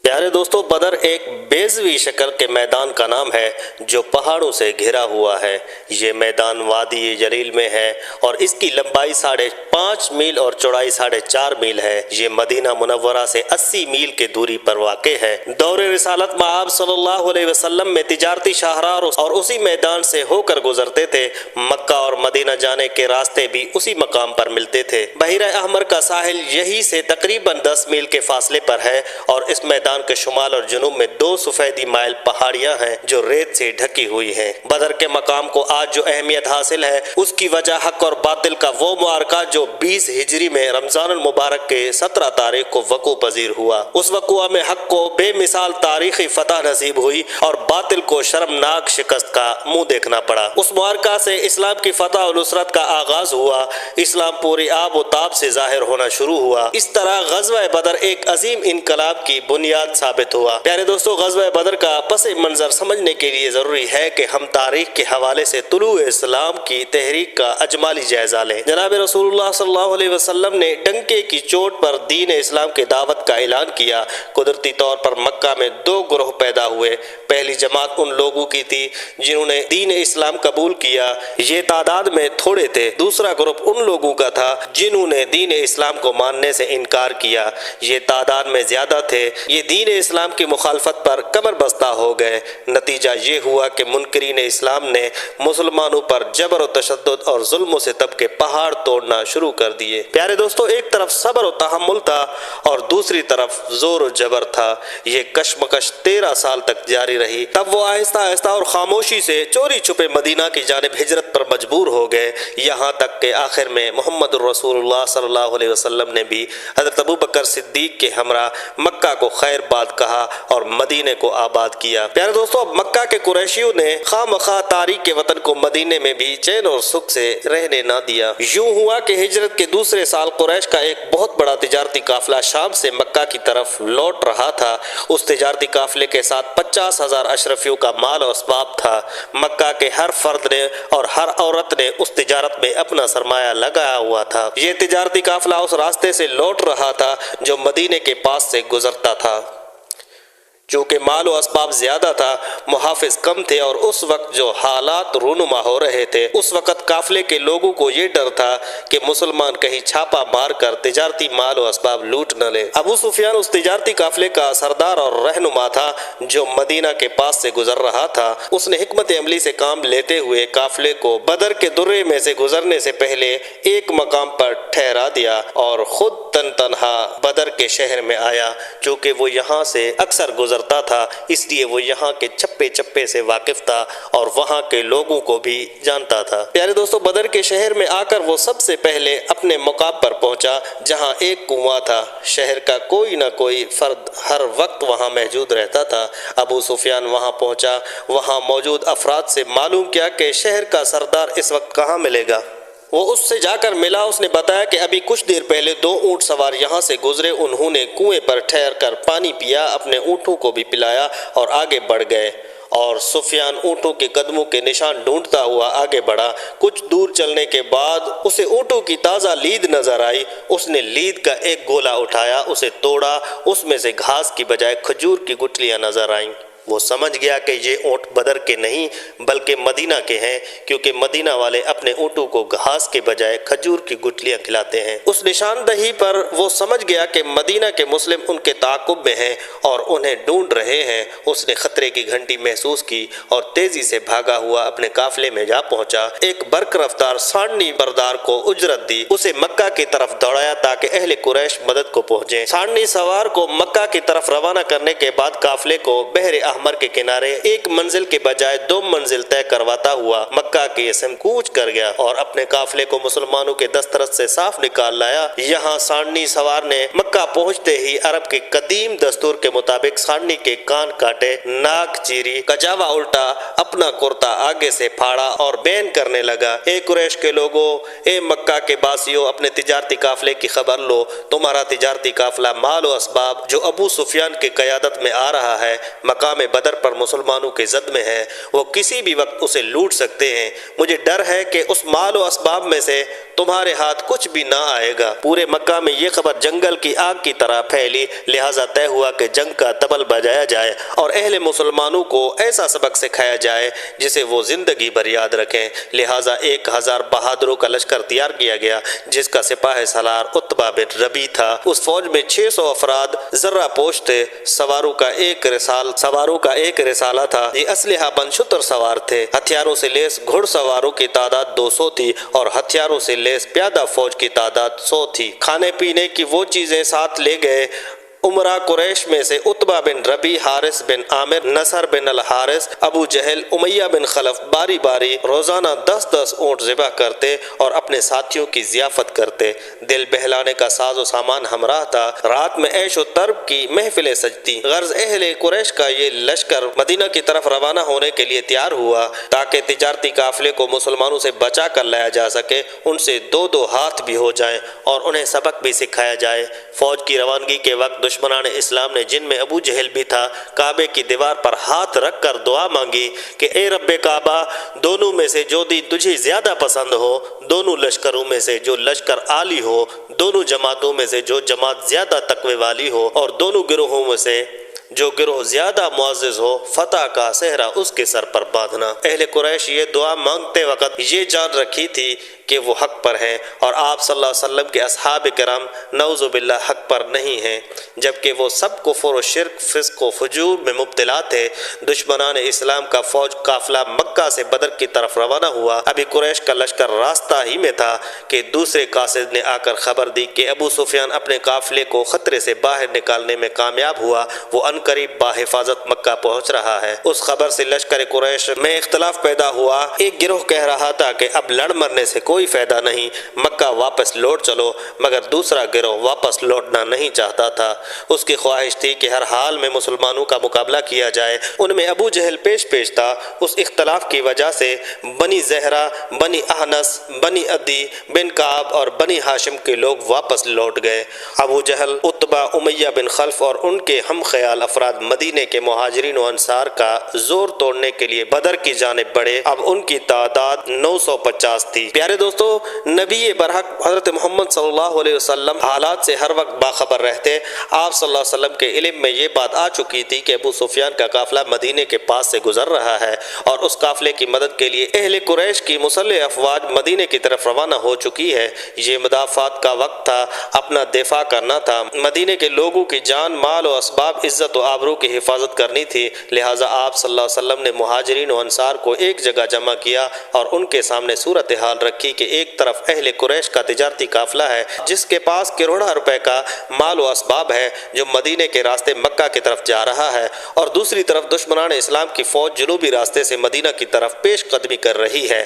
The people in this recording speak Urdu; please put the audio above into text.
پیارے دوستو، بدر ایک بیضوی شکل کے میدان کا نام ہے جو پہاڑوں سے گھرا ہوا ہے۔ یہ میدان وادی جلیل میں ہے اور اس کی لمبائی 5.5 میل اور چوڑائی 4.5 میل ہے۔ یہ مدینہ منورہ سے 80 میل کے دوری پر واقع ہے۔ دور رسالت میں آپ صلی اللہ علیہ وسلم میں تجارتی شاہراہ اور اسی میدان سے ہو کر گزرتے تھے۔ مکہ اور مدینہ جانے کے راستے بھی اسی مقام پر ملتے تھے۔ بحیرہ احمر کا ساحل یہی سے تقریباً 10 میل کے فاصلے پر ہے اور اس میدان کے شمال اور جنوب میں 2 سفیدی مائل پہاڑیاں ہیں جو ریت سے ڈھکی ہوئی ہیں۔ بدر کے مقام کو آج جو اہمیت حاصل ہے اس کی وجہ حق اور باطل کا وہ معرکہ جو 20 ہجری میں رمضان المبارک کے 17 تاریخ کو وقوع پذیر ہوا۔ اس وقوع میں حق کو بے مثال تاریخی فتح نصیب ہوئی اور باطل کو شرمناک شکست کا منہ دیکھنا پڑا۔ اس معرکہ سے اسلام کی فتح و نصرت کا آغاز ہوا۔ اسلام پوری آب و تاب سے ظاہر ہونا شروع ہوا۔ اس طرح غزوہ بدر ایک عظیم انقلاب کی بنیاد ثابت ہوا۔ پیارے دوستو، غزوہ بدر کا پس منظر سمجھنے کے لیے ضروری ہے کہ ہم تاریخ کے حوالے سے طلوع اسلام کی تحریک کا اجمالی جائزہ لیں۔ جناب رسول اللہ صلی اللہ علیہ وسلم نے ڈنکے کی چوٹ پر دین اسلام کی دعوت کا اعلان کیا۔ قدرتی طور پر مکہ میں 2 گروہ پیدا ہوئے۔ پہلی جماعت ان لوگوں کی تھی جنہوں نے دین اسلام قبول کیا، یہ تعداد میں تھوڑے تھے۔ دوسرا گروپ ان لوگوں کا تھا جنہوں نے دین اسلام کو ماننے سے انکار کیا، یہ تعداد میں زیادہ تھے۔ یہ دین اسلام کی مخالفت پر کمر بستہ ہو گئے۔ نتیجہ یہ ہوا کہ منکرین اسلام نے مسلمانوں پر جبر و تشدد اور ظلم و ستم کے پہاڑ توڑنا شروع کر دیے۔ پیارے دوستو، ایک طرف صبر و تحمل تھا اور دوسری طرف زور و جبر تھا۔ یہ کشمکش 13 سال تک جاری رہی۔ تب وہ آہستہ آہستہ اور خاموشی سے چوری چھپے مدینہ کی جانب ہجرت پر مجبور ہو گئے، یہاں تک کہ آخر میں محمد رسول اللہ صلی اللہ علیہ وسلم نے بھی حضرت ابوبکر صدیق کے ہمراہ مکہ کو خیر باد کہا اور مدینے کو آباد کیا۔ پیارے دوستو، اب مکہ کے قریشیوں نے خواہ مخواہ تاریخ کے وطن کو مدینے میں بھی چین اور سکھ سے رہنے نہ دیا۔ یوں ہوا کہ ہجرت کے دوسرے سال قریش کا ایک بہت بڑا تجارتی قافلہ شام سے مکہ کی طرف لوٹ رہا تھا۔ اس تجارتی قافلے کے ساتھ 50,000 اشرفیوں کا مال و اسباب تھا۔ مکہ کے ہر فرد نے اور ہر عورت نے اس تجارت میں اپنا سرمایہ لگایا ہوا تھا۔ یہ تجارتی قافلہ اس راستے سے لوٹ رہا تھا جو مدینے کے پاس سے گزرتا تھا۔ چونکہ مال و اسباب زیادہ تھا، محافظ کم تھے اور اس وقت جو حالات رونما ہو رہے تھے، اس وقت قافلے کے لوگوں کو یہ ڈر تھا کہ مسلمان کہیں چھاپا مار کر تجارتی مال و اسباب لوٹ نہ لے۔ ابو سفیان اس تجارتی قافلے کا سردار اور رہنما تھا جو مدینہ کے پاس سے گزر رہا تھا۔ اس نے حکمت عملی سے کام لیتے ہوئے قافلے کو بدر کے درے میں سے گزرنے سے پہلے ایک مقام پر ٹھہرا دیا اور خود تنہا بدر کے شہر میں آیا۔ چونکہ وہ یہاں سے اکثر گزرتا تھا، اس لیے وہ یہاں کے چپے چپے سے واقف تھا اور وہاں کے لوگوں کو بھی جانتا تھا۔ پیارے دوستو، بدر کے شہر میں آ کر وہ سب سے پہلے اپنے مقام پر پہنچا جہاں ایک کنواں تھا۔ شہر کا کوئی نہ کوئی فرد ہر وقت وہاں موجود رہتا تھا۔ ابو سفیان وہاں پہنچا، وہاں موجود افراد سے معلوم کیا کہ شہر کا سردار اس وقت کہاں ملے گا۔ وہ اس سے جا کر ملا۔ اس نے بتایا کہ ابھی کچھ دیر پہلے 2 اونٹ سوار یہاں سے گزرے، انہوں نے کنویں پر ٹھہر کر پانی پیا، اپنے اونٹوں کو بھی پلایا اور آگے بڑھ گئے۔ اور سفیان اونٹوں کے قدموں کے نشان ڈھونڈتا ہوا آگے بڑھا۔ کچھ دور چلنے کے بعد اسے اونٹوں کی تازہ لید نظر آئی۔ اس نے لید کا ایک گولا اٹھایا، اسے توڑا، اس میں سے گھاس کی بجائے کھجور کی گٹھلیاں نظر آئیں۔ وہ سمجھ گیا کہ یہ اونٹ بدر کے نہیں بلکہ مدینہ کے ہیں، کیونکہ مدینہ والے اپنے اونٹوں کو گھاس کے بجائے کھجور کی گٹھلیاں کھلاتے ہیں۔ اس نشاندہی پر وہ سمجھ گیا کہ مدینہ کے مسلم ان کے تعاقب میں ہیں اور انہیں ڈھونڈ رہے ہیں۔ اس نے خطرے کی گھنٹی محسوس کی اور تیزی سے بھاگا ہوا اپنے قافلے میں جا پہنچا۔ ایک برق رفتار سانڈنی بردار کو اجرت دی، اسے مکہ کی طرف دوڑایا تاکہ اہل قریش مدد کو پہنچیں۔ سانڈنی سوار کو مکہ کی طرف روانہ کرنے کے بعد قافلے کو بحر احمر کے کنارے ایک منزل کے بجائے 2 منزل طے کرواتا ہوا مکہ کی سمت کوچ کر گیا اور اپنے قافلے کو مسلمانوں کے دسترس سے صاف نکال لایا۔ یہاں سانڈنی سوار نے مکہ پہنچتے ہی عرب کے قدیم دستور کے مطابق سانڈنی کے کان کاٹے، ناک چیری، کجاوا الٹا، اپنا کرتا آگے سے پھاڑا اور بین کرنے لگا: اے قریش کے لوگوں، اے مکہ کے باسیوں، اپنے تجارتی قافلے کی خبر لو۔ تمہارا تجارتی قافلہ مال و اسباب جو ابو سفیان کی قیادت میں آ رہا ہے، مقام بدر پر مسلمانوں کے زد میں ہے، وہ کسی بھی وقت اسے لوٹ سکتے ہیں۔ مجھے ڈر ہے کہ اس مال و اسباب میں سے تمہارے ہاتھ کچھ بھی نہ آئے گا۔ پورے مکہ میں یہ خبر جنگل کی آگ کی طرح پھیلی، لہٰذا طے ہوا کہ جنگ کا طبل بجایا جائے اور اہل مسلمانوں کو ایسا سبق سکھایا جائے جسے وہ زندگی بھر یاد رکھیں۔ لہٰذا 1000 بہادروں کا لشکر تیار کیا گیا، جس کا سپاہ سالار عتبہ بن ربیع تھا۔ اس فوج میں 600 افراد زرہ پوش تھے۔ سواروں کا ایک رسالہ تھا۔ یہ اسلحہ بند شتر سوار تھے۔ ہتھیاروں سے لیس گھڑ سواروں کی تعداد 200 تھی اور ہتھیاروں سے لیس پیادہ فوج کی تعداد 100 تھی۔ کھانے پینے کی وہ چیزیں ساتھ لے گئے۔ امراء قریش میں سے عتبہ بن ربیع، حارث بن عامر، نصر بن الحارث، ابو جہل، امیہ بن خلف باری باری روزانہ 10 اونٹ ذبح کرتے اور اپنے ساتھیوں کی ضیافت کرتے۔ دل بہلانے کا ساز و سامان ہمراہ تھا۔ رات میں عیش و طرب کی محفلیں سجتی۔ غرض اہل قریش کا یہ لشکر مدینہ کی طرف روانہ ہونے کے لیے تیار ہوا تاکہ تجارتی قافلے کو مسلمانوں سے بچا کر لایا جا سکے، ان سے 2 ہاتھ بھی ہو جائیں اور انہیں سبق بھی سکھایا جائے۔ فوج کی روانگی کے وقت دشمنان اسلام نے، جن میں ابو جہل بھی تھا، کعبے کی دیوار پر ہاتھ رکھ کر دعا مانگی کہ اے رب کعبہ، دونوں میں سے جو دین تجھے زیادہ پسند ہو، دونوں لشکروں میں سے جو لشکر عالی ہو، دونوں جماعتوں میں سے جو جماعت زیادہ تقوی والی ہو، اور دونوں گروہوں میں سے جو گروہ زیادہ معزز ہو، فتح کا صحرا اس کے سر پر باندھنا۔ اہل قریش یہ دعا مانگتے وقت یہ جان رکھی تھی کہ وہ حق پر ہیں اور آپ صلی اللہ علیہ وسلم کے اصحاب کرام نعوذ باللہ حق پر نہیں ہیں، جبکہ وہ سب کفر و شرک، فسق و فجور میں مبتلا تھے۔ دشمنان اسلام کا فوج قافلہ مکہ سے بدر کی طرف روانہ ہوا۔ ابھی قریش کا لشکر راستہ ہی میں تھا کہ دوسرے قاصد نے آ کر خبر دی کہ ابو سفیان اپنے قافلے کو خطرے سے باہر نکالنے میں کامیاب ہوا، وہ عنقریب باحفاظت مکہ پہنچ رہا ہے۔ اس خبر سے لشکر قریش میں اختلاف پیدا ہوا۔ ایک گروہ کہہ رہا تھا کہ اب لڑ مرنے سے کوئی فائدہ نہیں، مکہ واپس لوٹ چلو، مگر دوسرا گروہ واپس لوٹنا نہیں چاہتا تھا۔ اس کی خواہش تھی کہ ہر حال میں مسلمانوں کا مقابلہ کیا جائے۔ ان میں ابو جہل پیش تھا۔ اس اختلاف کی وجہ سے بنی زہرہ، بنی احنس، بنی عدی بن کعب اور بنی ہاشم کے لوگ واپس لوٹ گئے۔ ابو جہل، عتبہ، امیہ بن خلف اور ان کے ہم خیال افراد مدینے کے مہاجرین و انصار کا زور توڑنے کے لیے بدر کی جانب بڑھے۔ اب ان کی تعداد 950 تھی۔ پیارے دوستو، نبی برحق حضرت محمد صلی اللہ علیہ وسلم حالات سے ہر وقت باخبر رہتے۔ آپ صلی اللہ علیہ وسلم کے علم میں یہ بات آ چکی تھی کہ ابو سفیان کا قافلہ مدینے کے پاس سے گزر رہا ہے اور اس قافلے کی مدد کے لیے اہل قریش کی مسلح افواج مدینے کی طرف روانہ ہو چکی ہے۔ یہ مدافعات کا وقت تھا، اپنا دفاع کرنا تھا، مدینے کے لوگوں کی جان، مال و اسباب، عزت و آبرو کی حفاظت کرنی تھی۔ لہٰذا آپ صلی اللہ علیہ وسلم نے مہاجرین و انصار کو ایک جگہ جمع کیا اور ان کے سامنے صورتحال رکھی کہ ایک طرف اہل قریش کا تجارتی قافلہ ہے جس کے پاس کروڑوں روپے کا مال و اسباب ہے، جو مدینے کے راستے مکہ کی طرف جا رہا ہے، اور دوسری طرف دشمنان اسلام کی فوج جنوبی راستے سے مدینہ کی طرف پیش قدمی کر رہی ہے۔